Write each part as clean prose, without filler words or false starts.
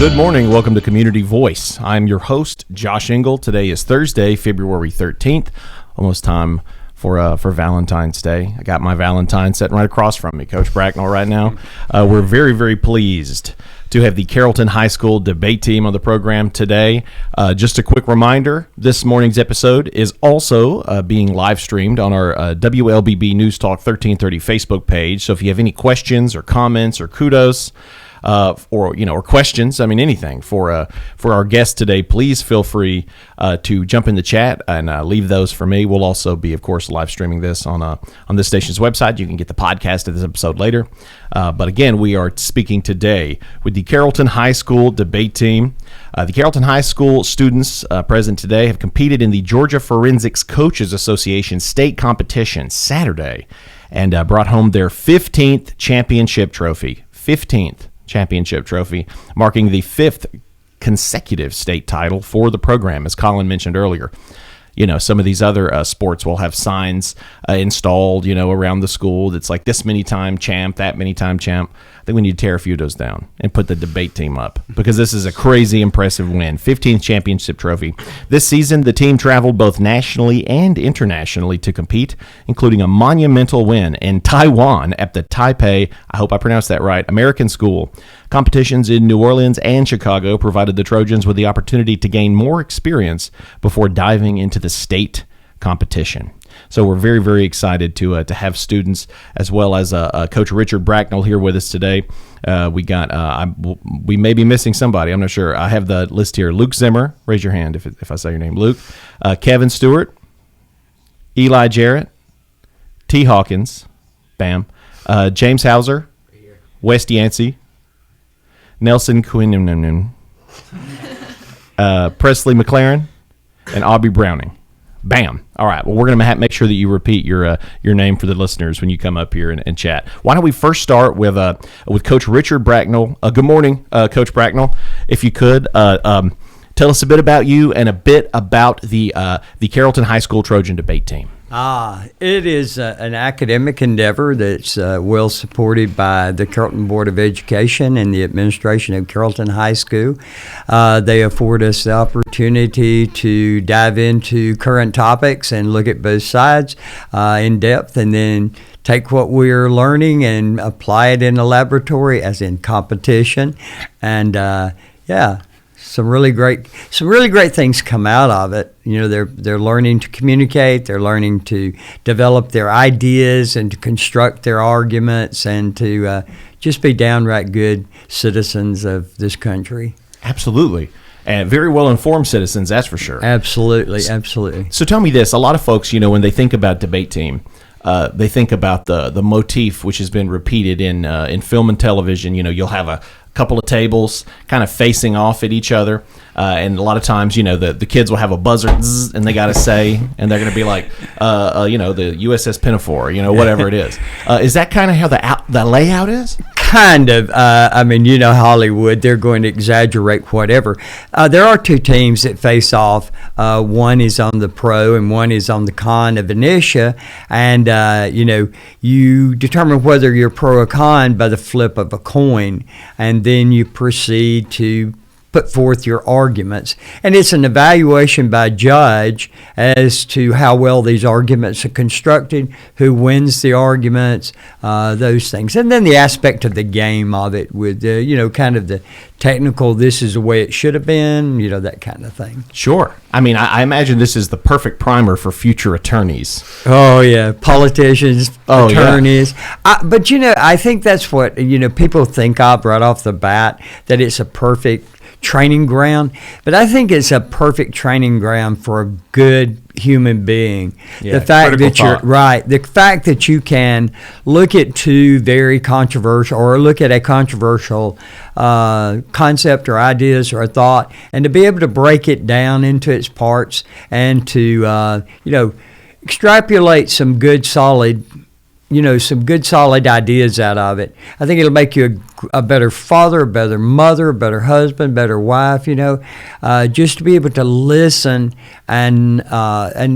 Good morning. Welcome to Community Voice. I'm your host, Josh Engel. Today is Thursday, February 13th. Almost time for Valentine's Day. I got my Valentine sitting right across from me, Coach Bracknell, right now. We're very, very pleased to have the Carrollton High School debate team on the program today. Just a quick reminder, this morning's episode is also being live streamed on our WLBB News Talk 1330 Facebook page. So if you have any questions or comments or kudos, or questions, anything for our guest today, please feel free to jump in the chat and leave those for me. We'll also be, of course, live streaming this on this station's website. You can get the podcast of this episode later. But again, we are speaking today with the Carrollton High School debate team. The Carrollton High School students present today have competed in the Georgia Forensics Coaches Association state competition Saturday and brought home their 15th championship trophy. 15th championship trophy, marking the 5th consecutive state title for the program, as Colin mentioned earlier. Some of these other sports will have signs installed, around the school that's like this many time champ, that many time champ. I think we need to tear a few of those down and put the debate team up because this is a crazy impressive win. 15th championship trophy. This season, the team traveled both nationally and internationally to compete, including a monumental win in Taiwan at the Taipei, I hope I pronounced that right, American School. Competitions in New Orleans and Chicago provided the Trojans with the opportunity to gain more experience before diving into the state competition. So we're very, very excited to have students as well as Coach Richard Bracknell here with us today. We may be missing somebody. I'm not sure. I have the list here. Luke Zimmer. Raise your hand if I say your name. Luke. Kevin Stewart. Eli Jarrett. T. Hawkins. Bam. James Hauser. West Yancey. Nelson Quinn. Presley McLaren. And Aubrey Browning. Bam. All right. Well, we're going to make sure that you repeat your name for the listeners when you come up here and chat. Why don't we first start with Coach Richard Bracknell. Good morning, Coach Bracknell. If you could, tell us a bit about you and a bit about the Carrollton High School Trojan debate team. It is an academic endeavor that's well supported by the Carrollton Board of Education and the administration of Carrollton High School. They afford us the opportunity to dive into current topics and look at both sides in depth, and then take what we're learning and apply it in a laboratory, as in competition. And some really great things come out of it. They're learning to communicate. They're learning to develop their ideas and to construct their arguments and to just be downright good citizens of this country. Absolutely. And very well-informed citizens, that's for sure. Absolutely. So tell me this. A lot of folks, when they think about debate team, they think about the motif which has been repeated in film and television. You'll have a couple of tables kind of facing off at each other, and a lot of times the kids will have a buzzer zzz, and they got to say, and they're going to be like the USS Pinafore, whatever it is. Is that kind of how the layout is? Kind of. Hollywood, they're going to exaggerate whatever. There are two teams that face off. One is on the pro and one is on the con of Initia. And, you determine whether you're pro or con by the flip of a coin. And then you proceed to put forth your arguments. And it's an evaluation by judge as to how well these arguments are constructed, who wins the arguments, those things. And then the aspect of the game of it with, kind of the technical, this is the way it should have been, that kind of thing. Sure. I imagine this is the perfect primer for future attorneys. Oh, yeah. Politicians, attorneys. Yeah. But, I think that's what, people think of right off the bat, that it's a perfect training ground, but I think it's a perfect training ground for a good human being. Yeah, the fact that you can look at two very controversial, or look at a controversial concept or ideas or a thought, and to be able to break it down into its parts and to extrapolate some good solid ideas out of it. I think it'll make you a better father, a better mother, a better husband, better wife, just to be able to listen and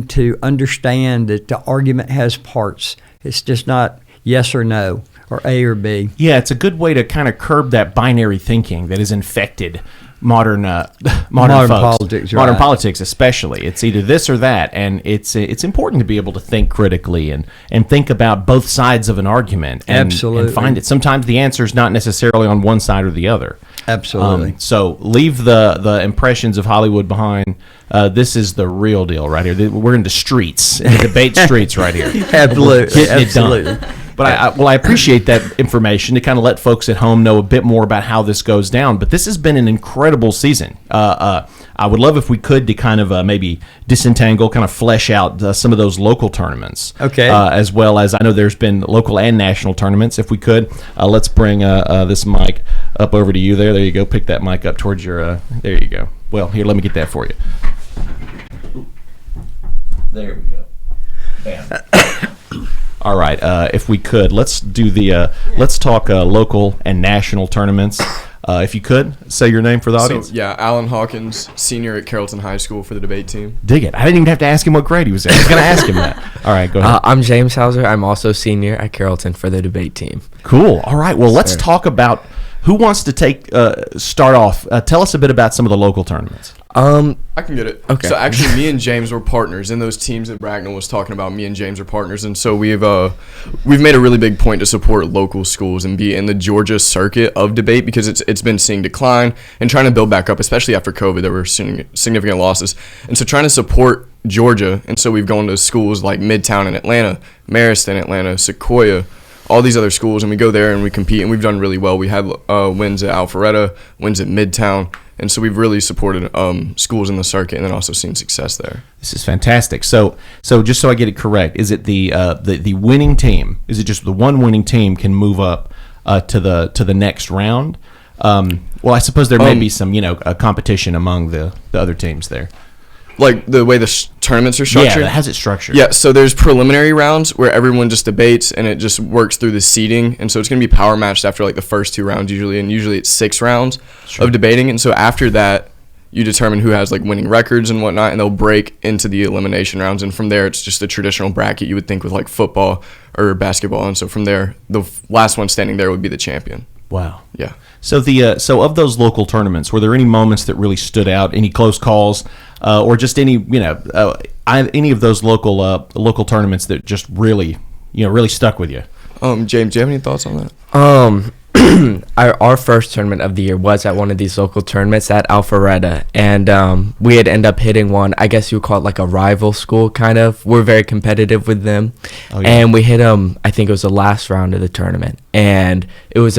to understand that the argument has parts. It's just not yes or no, or A or B. Yeah, it's a good way to kind of curb that binary thinking that has infected modern folks. Politics, right. Modern politics, especially. It's either this or that, and it's important to be able to think critically and think about both sides of an argument. Absolutely. And find it. Sometimes the answer is not necessarily on one side or the other. Absolutely. So leave the impressions of Hollywood behind. This is the real deal right here. We're in the streets, in the debate streets right here. Absolutely. Getting it done. Absolutely. But I appreciate that information to kind of let folks at home know a bit more about how this goes down. But this has been an incredible season. I would love if we could to kind of maybe disentangle, kind of flesh out some of those local tournaments. Okay. As well as I know there's been local and national tournaments. If we could, let's bring this mic up over to you there. There you go. Pick that mic up towards your. There you go. Well, here, let me get that for you. There we go. Bam. All right, if we could, let's do let's talk local and national tournaments. If you could, say your name for the audience. So, yeah, Alan Hawkins, senior at Carrollton High School for the debate team. Dig it. I didn't even have to ask him what grade he was in. I was going to ask him that. All right, go ahead. I'm James Hauser. I'm also senior at Carrollton for the debate team. Cool. All right, well, let's talk about who wants to start off. Tell us a bit about some of the local tournaments. I can get it. Okay. So actually, me and James were partners in those teams that Bracknell was talking about. Me and James are partners, and so we've made a really big point to support local schools and be in the Georgia circuit of debate because it's been seeing decline and trying to build back up, especially after COVID. There were significant losses, and so trying to support Georgia. And so we've gone to schools like Midtown in Atlanta, Marist in Atlanta, Sequoia, all these other schools, and we go there and we compete, and we've done really well. We had wins at Alpharetta, wins at Midtown. And so we've really supported schools in the circuit and then also seen success there. This is fantastic. So just so I get it correct, is it the winning team? Is it just the one winning team can move up to the next round? Well, I suppose there may be some a competition among the other teams there. Like the way the tournaments are structured? Yeah, how's it structured? Yeah, so there's preliminary rounds where everyone just debates and it just works through the seeding. And so it's going to be power matched after like the first 2 rounds usually. And usually it's 6 rounds of debating. And so after that, you determine who has like winning records and whatnot. And they'll break into the elimination rounds. And from there, it's just the traditional bracket you would think with like football or basketball. And so from there, the last one standing there would be the champion. Wow. Yeah. So so of those local tournaments, were there any moments that really stood out? Any close calls, or just any any of those local tournaments that just really stuck with you? James, do you have any thoughts on that? Our first tournament of the year was at one of these local tournaments at Alpharetta, and we had ended up hitting one, I guess you would call it like a rival school, kind of. We're very competitive with them, and we hit them, I think it was the last round of the tournament, and it was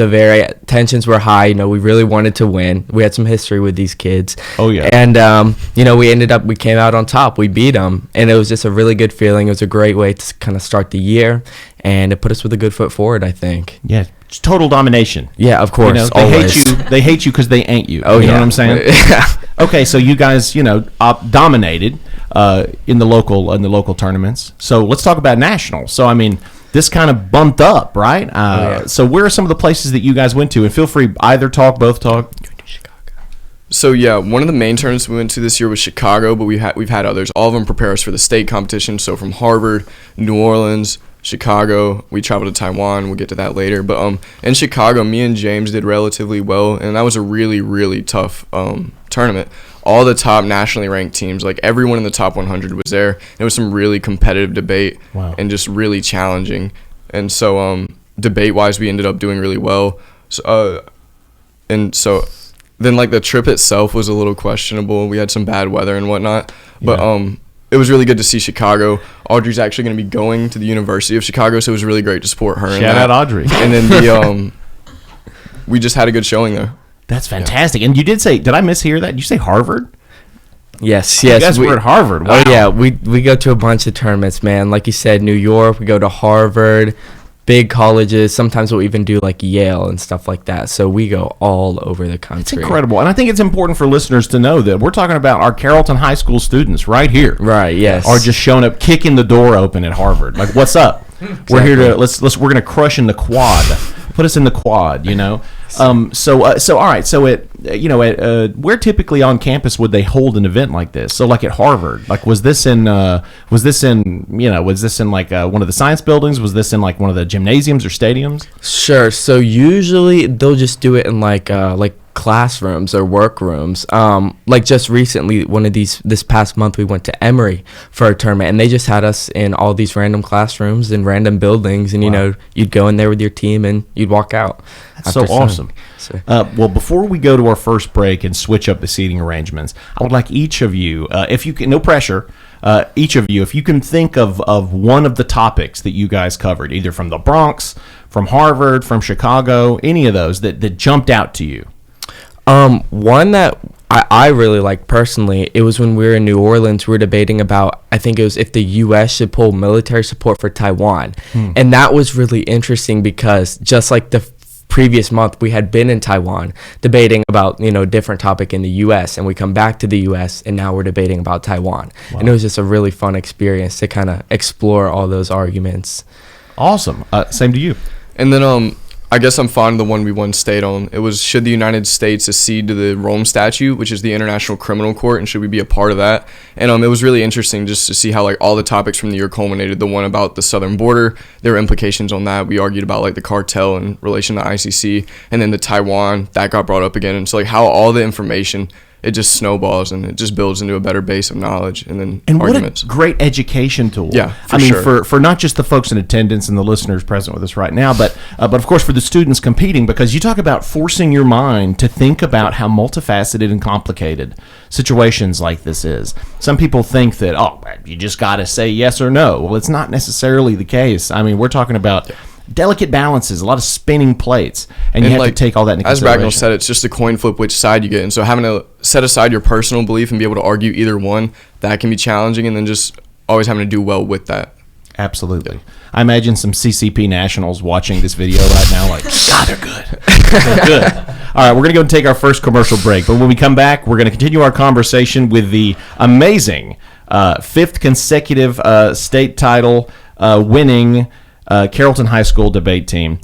tensions were high, we really wanted to win. We had some history with these kids. Oh, yeah. And, we came out on top. We beat them, and it was just a really good feeling. It was a great way to kind of start the year, and it put us with a good foot forward, I think. Yeah. It's total domination. Yeah, of course. They hate you because they ain't you. Oh, you know yeah. what I'm saying? Okay, so you guys, dominated in the local tournaments. So let's talk about national. So I mean, this kind of bumped up, right? So where are some of the places that you guys went to? And feel free, either talk, both talk. So yeah, one of the main tournaments we went to this year was Chicago, but we've had others. All of them prepare us for the state competition. So from Harvard, New Orleans, Chicago, we traveled to Taiwan. We'll get to that later. But in Chicago, me and James did relatively well, and that was a really, really tough tournament. All the top nationally ranked teams, like everyone in the top 100 was there. It was some really competitive debate. Wow. And just really challenging. And so debate-wise, we ended up doing really well. Then like the trip itself was a little questionable. We had some bad weather and whatnot. But it was really good to see Chicago. Audrey's actually going to be going to the University of Chicago, so it was really great to support her. Shout out Audrey. And then we just had a good showing there. That's fantastic. And you did I mishear that? Did you say Harvard? Yes. You guys were at Harvard. Wow. Oh, yeah. We go to a bunch of tournaments, man. Like you said, New York, we go to Harvard, big colleges. Sometimes we'll even do like Yale and stuff like that. So we go all over the country. It's incredible. And I think it's important for listeners to know that we're talking about our Carrollton High School students right here. Right, yes. Are just showing up, kicking the door open at Harvard. Like, what's up? Exactly. We're here to we're going to crush in the quad. Put us in the quad, So all right. So where typically on campus would they hold an event like this? So like at Harvard, like was this in like one of the science buildings? Was this in like one of the gymnasiums or stadiums? Sure. So usually they'll just do it in like classrooms or workrooms. Like just recently, this past month, we went to Emory for a tournament, and they just had us in all these random classrooms in random buildings, and you'd go in there with your team and you'd walk out. That's so awesome. Well, before we go to our first break and switch up the seating arrangements, I would like each of you, if you can, no pressure, each of you, if you can think of one of the topics that you guys covered, either from the Bronx, from Harvard, from Chicago, any of those that jumped out to you. One that I really like personally, it was when we were in New Orleans, we were debating about, I think it was if the U.S. should pull military support for Taiwan. And that was really interesting because just like the previous month, we had been in Taiwan debating about, different topic in the U.S. and we come back to the U.S. and now we're debating about Taiwan. Wow. And it was just a really fun experience to kind of explore all those arguments. Awesome. Same to you. And then, I guess I'm fond of the one we once stayed on. It was, should the United States accede to the Rome Statute, which is the International Criminal Court, and should we be a part of that? And it was really interesting just to see how like all the topics from the year culminated. The one about the southern border, there were implications on that. We argued about like the cartel in relation to ICC, and then the Taiwan, that got brought up again. And so like how all the information, it just snowballs and it just builds into a better base of knowledge and then arguments. What a great education tool. Yeah, for not just the folks in attendance and the listeners present with us right now, but of course for the students competing, because you talk about forcing your mind to think about how multifaceted and complicated situations like this is. Some people think that, you just got to say yes or no. Well, it's not necessarily the case. I mean, we're talking about delicate balances, a lot of spinning plates, and you have to take all that into consideration. As Bracknell said, it's just a coin flip which side you get, and so having to set aside your personal belief and be able to argue either one, that can be challenging, and then just always having to do well with that. Absolutely. I imagine some CCP nationals watching this video right now like, God, they're good. They're good. All right, we're going to go and take our first commercial break, but when we come back, we're going to continue our conversation with the amazing fifth consecutive state title winning Carrollton High School debate team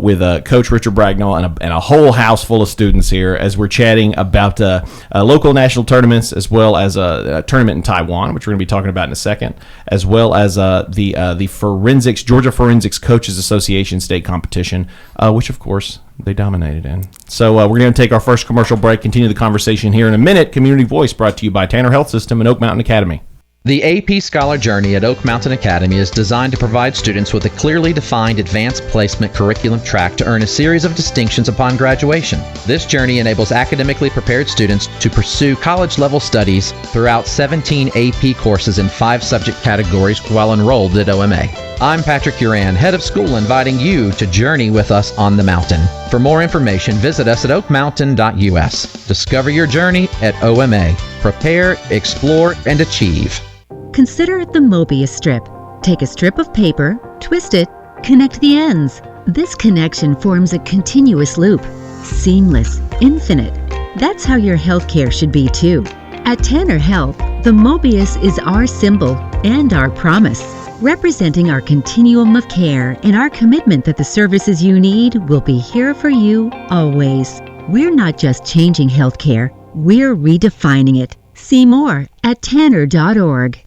with Coach Richard Bracknell and a whole house full of students here as we're chatting about local national tournaments, as well as a tournament in Taiwan, which we're going to be talking about in a second, as well as the Georgia Forensics Coaches Association state competition, which of course they dominated in. So we're going to take our first commercial break, continue the conversation here in a minute. Community Voice brought to you by Tanner Health System and Oak Mountain Academy. The AP Scholar Journey at Oak Mountain Academy is designed to provide students with a clearly defined advanced placement curriculum track to earn a series of distinctions upon graduation. This journey enables academically prepared students to pursue college-level studies throughout 17 AP courses in 5 subject categories while enrolled at OMA. I'm Patrick Uran, head of school, inviting you to journey with us on the mountain. For more information, visit us at oakmountain.us. Discover your journey at OMA. Prepare, explore, and achieve. Consider the Mobius strip. Take a strip of paper, twist it, connect the ends. This connection forms a continuous loop. Seamless, infinite. That's how your healthcare should be too. At Tanner Health, the Mobius is our symbol and our promise, representing our continuum of care and our commitment that the services you need will be here for you always. We're not just changing healthcare, we're redefining it. See more at tanner.org.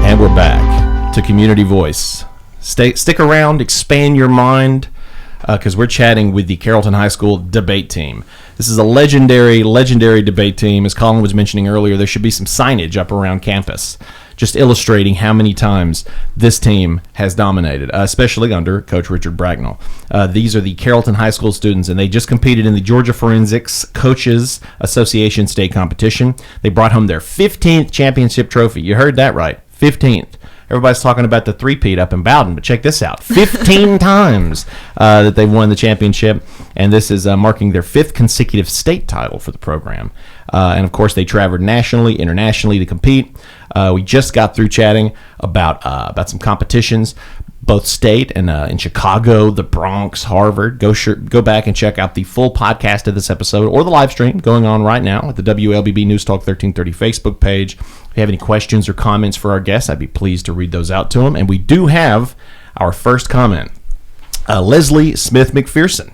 And we're back to Community Voice. Stick around, expand your mind, because we're chatting with the Carrollton High School debate team. This is a legendary debate team. As Colin was mentioning earlier, there should be some signage up around campus just illustrating how many times this team has dominated, especially under Coach Richard Bracknell. These are the Carrollton High School students, and they just competed in the Georgia Forensics Coaches Association state competition. They brought home their 15th championship trophy. You heard that right, 15th. Everybody's talking about the three-peat up in Bowden, but check this out. 15 times that they've won the championship, and this is marking their 5th consecutive state title for the program. And, of course, they traveled nationally, internationally to compete. We just got through chatting about some competitions, both state and in Chicago, the Bronx, Harvard. Go back and check out the full podcast of this episode or the live stream going on right now at the WLBB News Talk 1330 Facebook page. If you have any questions or comments for our guests, I'd be pleased to read those out to them. And we do have our first comment. Leslie Smith McPherson.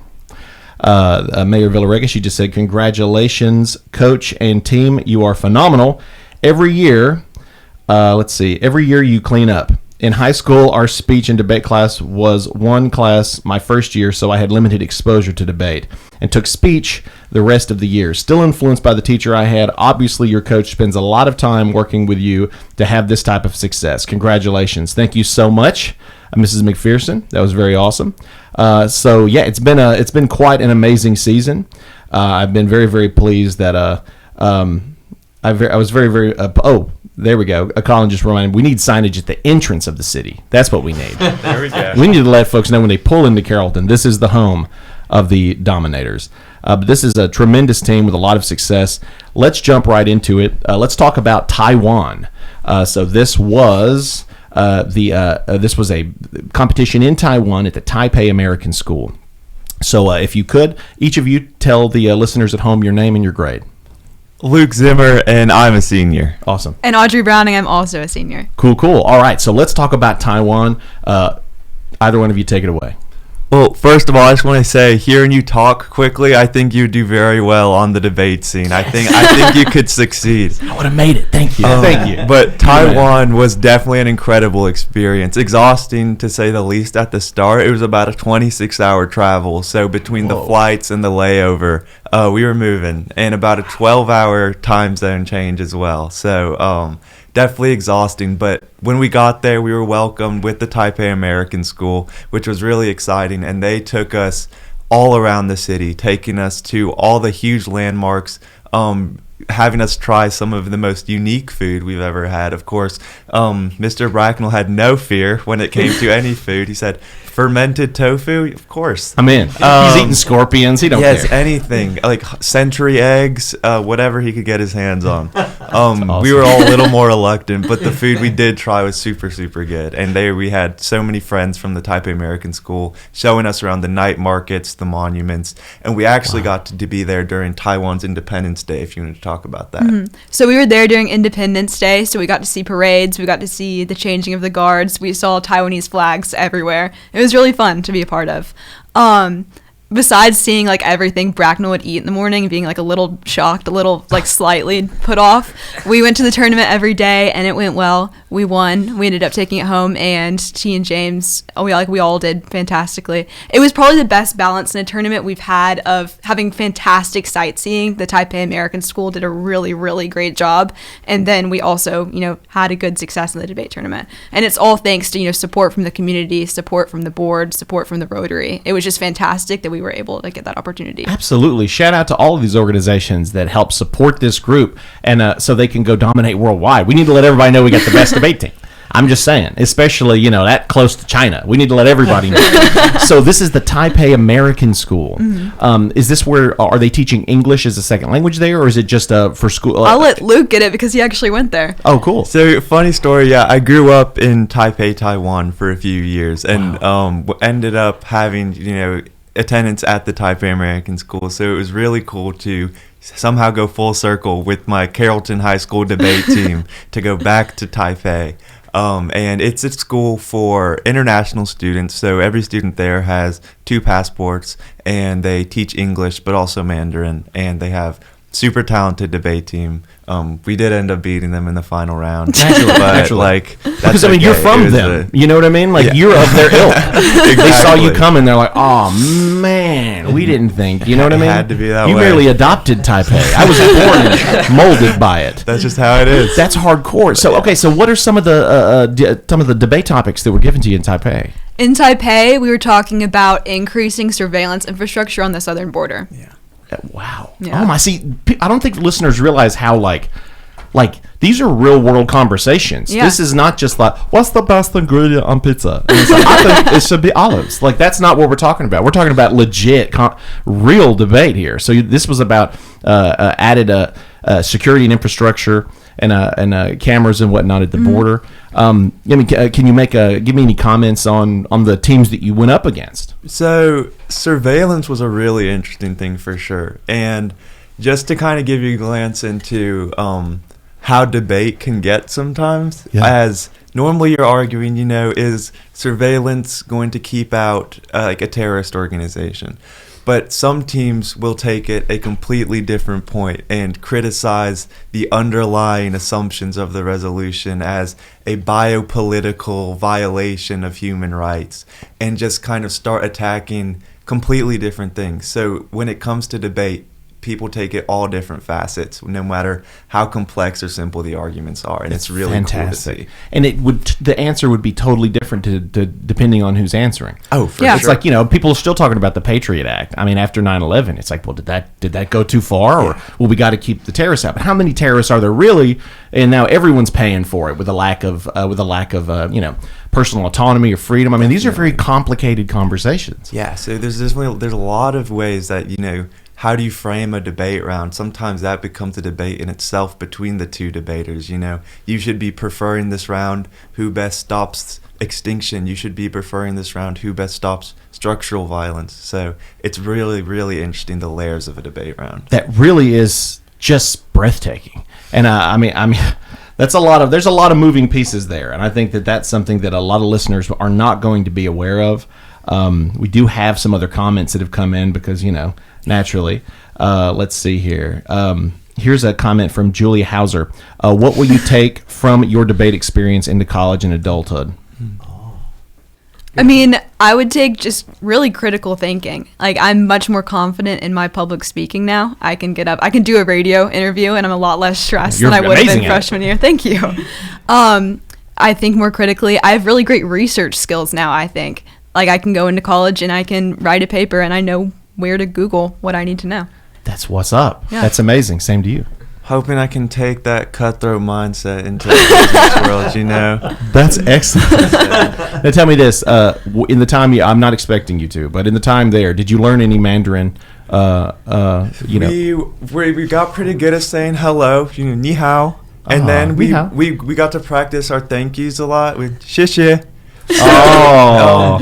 Mayor Villarega, she just said, congratulations, coach and team. You are phenomenal. Every year, every year you clean up. In high school, our speech and debate class was one class my first year, so I had limited exposure to debate and took speech the rest of the year. Still influenced by the teacher I had. Obviously, your coach spends a lot of time working with you to have this type of success. Congratulations. Thank you so much, Mrs. McPherson. That was very awesome. So yeah, it's been quite an amazing season. I've been very, very pleased that I was very there we go. Colin just reminded me, we need signage at the entrance of the city. That's what we need. There we go. We need to let folks know when they pull into Carrollton, this is the home of the Dominators. But this is a tremendous team with a lot of success. Let's jump right into it. Let's talk about Taiwan. So this was a competition in Taiwan at the Taipei American School. So if you could, each of you tell the listeners at home your name and your grade. Luke Zimmer, and I'm a senior. Awesome. And Audrey Browning, I'm also a senior. Cool. All right, so let's talk about Taiwan. Either one of you take it away. Well, first of all, I just want to say, hearing you talk quickly, I think you do very well on the debate scene. I think you could succeed. I would have made it. Thank you. Thank you. But Taiwan was definitely an incredible experience. Exhausting, to say the least, at the start. It was about a 26-hour travel. So between the flights and the layover, we were moving. And about a 12-hour time zone change as well. So definitely exhausting, but when we got there, we were welcomed with the Taipei American School, which was really exciting, and they took us all around the city, taking us to all the huge landmarks, having us try some of the most unique food we've ever had. Of course, Mr. Bracknell had no fear when it came to any food. He said, fermented tofu? Of course. I'm in. He's eating scorpions. He don't care. Yes, anything. Like century eggs, whatever he could get his hands on. Awesome. We were all a little more reluctant, but the food we did try was super, super good. And we had so many friends from the Taipei American School showing us around the night markets, the monuments. And we actually got to be there during Taiwan's Independence Day, if you want to talk about that. Mm-hmm. So we were there during Independence Day, so we got to see parades, we got to see the changing of the guards, we saw Taiwanese flags everywhere. It was really fun to be a part of. Besides seeing like everything Bracknell would eat in the morning, being like a little shocked, a little like slightly put off, we went to the tournament every day and it went well. We won. We ended up taking it home, and T and James, we all did fantastically. It was probably the best balance in a tournament we've had of having fantastic sightseeing. The Taipei American School did a really, really great job, and then we also, had a good success in the debate tournament. And it's all thanks to support from the community, support from the board, support from the Rotary. It was just fantastic that we were able to get that opportunity. Absolutely. Shout out to all of these organizations that help support this group, and so they can go dominate worldwide. We need to let everybody know we got the best debate team. I'm just saying, especially, that close to China. We need to let everybody know. So this is the Taipei American School. Mm-hmm. Is this are they teaching English as a second language there, or is it just for school? I'll let Luke get it because he actually went there. Oh, cool. So, funny story, yeah, I grew up in Taipei, Taiwan for a few years, and ended up having, attendance at the Taipei American School. So it was really cool to somehow go full circle with my Carrollton High School debate team to go back to Taipei. And it's a school for international students, so every student there has 2 passports, and they teach English but also Mandarin, and they have super talented debate team. We did end up beating them in the final round. Naturally. Because you're from them. You know what I mean? You're of their ilk. Exactly. They saw you coming. They're like, oh man, we didn't think. You know what I mean? It had to be that way. You merely adopted Taipei. I was born and molded by it. That's just how it is. That's hardcore. So okay, so what are some of the debate topics that were given to you in Taipei? In Taipei, we were talking about increasing surveillance infrastructure on the southern border. Yeah. Wow. Yeah. Oh my! See, I don't think listeners realize how like these are real world conversations. Yeah. This is not just like, what's the best ingredient on pizza? And it's like, I think it should be olives. Like, that's not what we're talking about. We're talking about legit, real debate here. So this was about added security and infrastructure, cameras and whatnot at the border. Can you give me any comments on the teams that you went up against? So surveillance was a really interesting thing for sure. And just to kind of give you a glance into how debate can get sometimes, as normally you're arguing, is surveillance going to keep out like a terrorist organization? But some teams will take it a completely different point and criticize the underlying assumptions of the resolution as a biopolitical violation of human rights and just kind of start attacking completely different things. So when it comes to debate, people take it all different facets, no matter how complex or simple the arguments are, and it's really fantastic. Cool to see. And the answer would be totally different to depending on who's answering. Oh, for Yeah. It's sure. like, people are still talking about the Patriot Act. I mean, after 9/11, it's like, well, did that go too far, or well, we got to keep the terrorists out? But how many terrorists are there really? And now everyone's paying for it with a lack of personal autonomy or freedom. I mean, these are very complicated conversations. Yeah, so there's a lot of ways that, how do you frame a debate round? Sometimes that becomes a debate in itself between the two debaters. You should be preferring this round who best stops extinction. You should be preferring this round who best stops structural violence. So it's really, really interesting, the layers of a debate round. That really is just breathtaking. And I mean, there's a lot of moving pieces there, and I think that that's something that a lot of listeners are not going to be aware of. We do have some other comments that have come in because, naturally. Let's see here. Here's a comment from Julia Hauser. What will you take from your debate experience into college and adulthood? I mean, I would take just really critical thinking. Like, I'm much more confident in my public speaking now. I can get up, I can do a radio interview, and I'm a lot less stressed You're than I would have amazing been at it. freshman year. Thank you. I think more critically. I have really great research skills now, I think. Like, I can go into college and I can write a paper and I know where to Google what I need to know. That's what's up. Yeah. That's amazing. Same to you. Hoping I can take that cutthroat mindset into the business world, That's excellent. Now tell me this: in the time I'm not expecting you to, but in the time there, did you learn any Mandarin? We got pretty good at saying hello, ni hao, and then ni hao. we got to practice our thank yous a lot with 谢谢. Oh,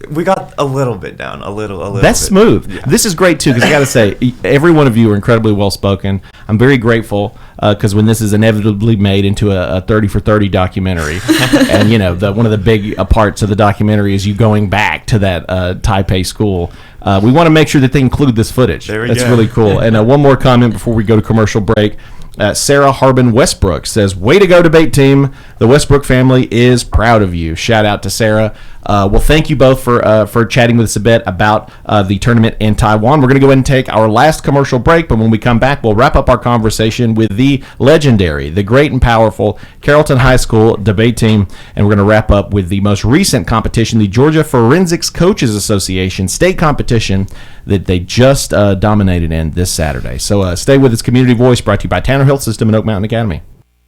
We got a little bit down, a little. that's bit. smooth. Yeah. This is great too, because I got to say, every one of you are incredibly well spoken. I'm very grateful because when this is inevitably made into a 30 for 30 documentary, and one of the big parts of the documentary is you going back to that Taipei school. We want to make sure that they include this footage. There we That's go. really cool. And one more comment before we go to commercial break. Sarah Harbin Westbrook says, "Way to go, debate team. The Westbrook family is proud of you." Shout out to Sarah. Well, thank you both for chatting with us a bit about the tournament in Taiwan. We're going to go ahead and take our last commercial break, but when we come back, we'll wrap up our conversation with the legendary, the great and powerful Carrollton High School debate team, and we're going to wrap up with the most recent competition, the Georgia Forensics Coaches Association state competition that they just dominated in this Saturday. So stay with us. Community Voice brought to you by Tanner Health System and Oak Mountain Academy.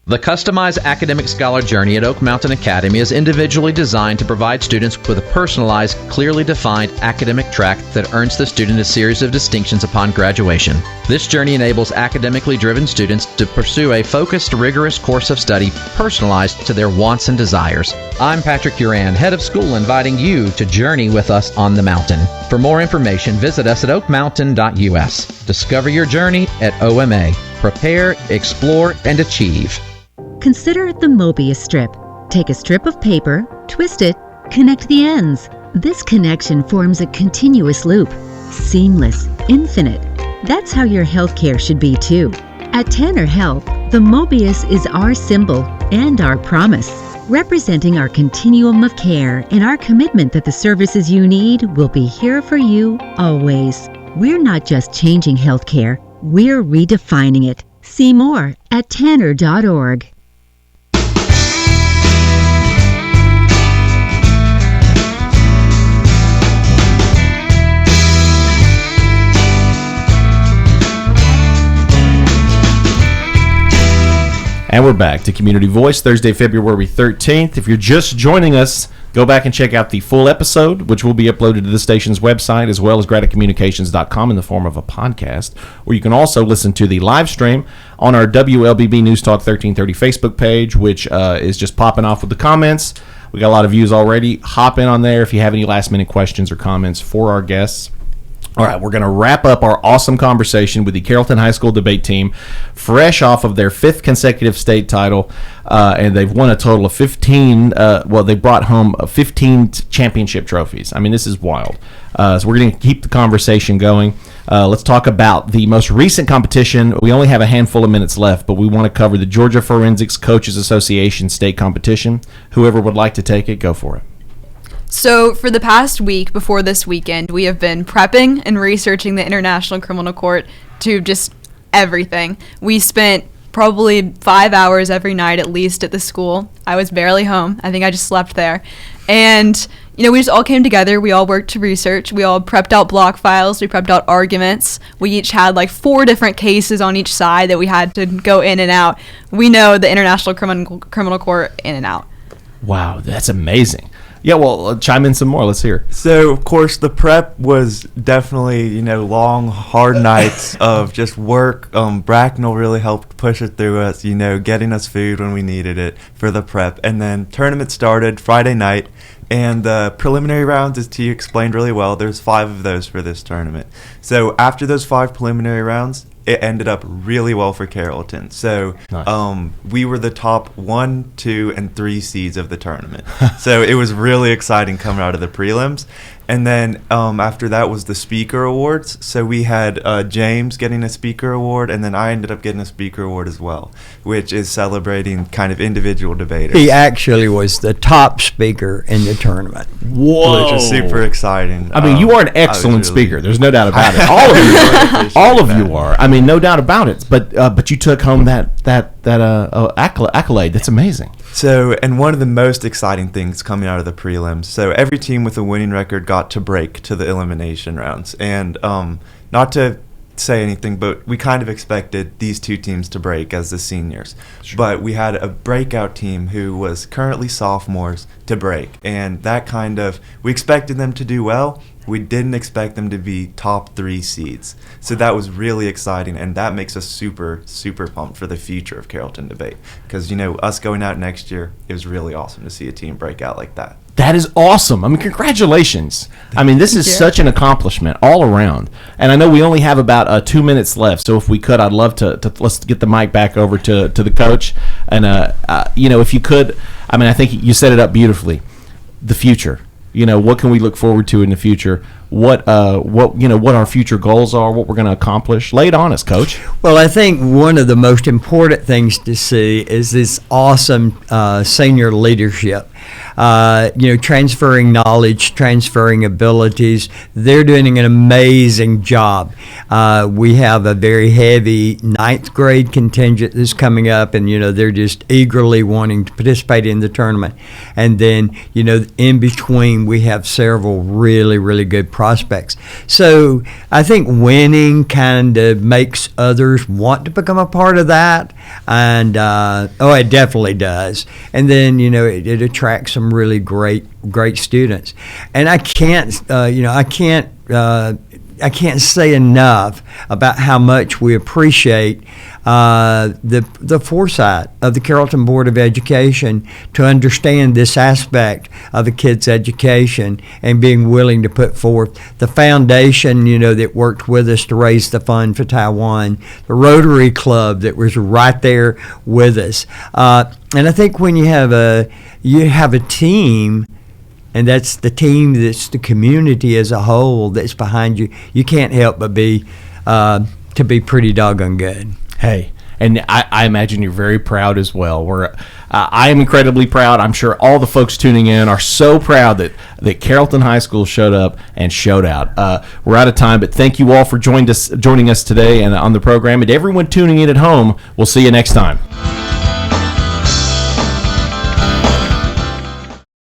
The customized academic scholar journey at Oak Mountain Academy is individually designed to provide students with a personalized, clearly defined academic track that earns the student a series of distinctions upon graduation. This journey enables academically driven students to pursue a focused, rigorous course of study personalized to their wants and desires. I'm Patrick Uran, head of school, inviting you to journey with us on the mountain. For more information, visit us at oakmountain.us. Discover your journey at OMA. Prepare, explore, and achieve. Consider the Mobius strip. Take a strip of paper, twist it, connect the ends. This connection forms a continuous loop. Seamless, infinite. That's how your healthcare should be too. At Tanner Health, the Mobius is our symbol and our promise, representing our continuum of care and our commitment that the services you need will be here for you always. We're not just changing healthcare, we're redefining it. See more at tanner.org. And we're back to Community Voice, Thursday, February 13th. If you're just joining us, Go back and check out the full episode, which will be uploaded to the station's website as well as gradicommunications.com in the form of a podcast, where you can also listen to the live stream on our WLBB News Talk 1330 Facebook page, which is just popping off with the comments. We got a lot of views already. Hop in on there if you have any last-minute questions or comments for our guests. All right, we're going to wrap up our awesome conversation with the Carrollton High School debate team, fresh off of their 5th consecutive state title, and they've won a total of 15. They brought home 15 championship trophies. I mean, this is wild. So we're going to keep the conversation going. Let's talk about the most recent competition. We only have a handful of minutes left, but we want to cover the Georgia Forensics Coaches Association state competition. Whoever would like to take it, go for it. So for the past week before this weekend, we have been prepping and researching the International Criminal Court to just everything. We spent probably 5 hours every night at least at the school. I was barely home. I think I just slept there. And, we just all came together. We all worked to research. We all prepped out block files. We prepped out arguments. We each had 4 different cases on each side that we had to go in and out. We know the International Criminal Court in and out. Wow, that's amazing. Yeah, well, chime in some more. Let's hear. So, of course, the prep was definitely, long, hard nights of just work. Bracknell really helped push it through us, getting us food when we needed it for the prep. And then tournament started Friday night, and the preliminary rounds, as T explained really well, there's 5 of those for this tournament. So after those 5 preliminary rounds, it ended up really well for Carrollton. So nice. We were the top 1, 2, and 3 seeds of the tournament. So it was really exciting coming out of the prelims. And then after that was the speaker awards. So we had James getting a speaker award, and then I ended up getting a speaker award as well, which is celebrating kind of individual debaters. He actually was the top speaker in the tournament. Whoa. Which was super exciting. I mean, you are an excellent speaker. There's no doubt about it. All of you are. All of you are. I mean, no doubt about it. But you took home that accolade. That's amazing. So, and one of the most exciting things coming out of the prelims, so every team with a winning record got to break to the elimination rounds. And not to say anything, but we kind of expected these 2 teams to break as the seniors. Sure. But we had a breakout team who was currently sophomores to break. And that we expected them to do well. We didn't expect them to be top 3 seeds. So that was really exciting, and that makes us super, super pumped for the future of Carrollton debate. Because, us going out next year, it was really awesome to see a team break out like that. That is awesome. I mean, congratulations. I mean, this is such an accomplishment all around. And I know we only have about 2 minutes left, so if we could, I'd love to let's get the mic back over to the coach. And, if you could, I mean, I think you set it up beautifully. The future. What can we look forward to in the future? What our future goals are, what we're going to accomplish. Lay it on us, Coach. Well, I think one of the most important things to see is this awesome senior leadership. Transferring knowledge, transferring abilities. They're doing an amazing job. We have a very heavy 9th grade contingent that's coming up, and, they're just eagerly wanting to participate in the tournament. And then, in between, we have several really, really good prospects. So I think winning kind of makes others want to become a part of that. And, it definitely does. And then, it attracts some really great students. And I can't say enough about how much we appreciate the foresight of the Carrollton Board of Education to understand this aspect of a kid's education and being willing to put forth the foundation, that worked with us to raise the fund for Taiwan, the Rotary Club that was right there with us. And I think when you have a team, and that's the team, that's the community as a whole that's behind you, you can't help but be pretty doggone good. Hey, and I imagine you're very proud as well. I am incredibly proud. I'm sure all the folks tuning in are so proud that Carrollton High School showed up and showed out. We're out of time, but thank you all for joining us today and on the program. And everyone tuning in at home, we'll see you next time.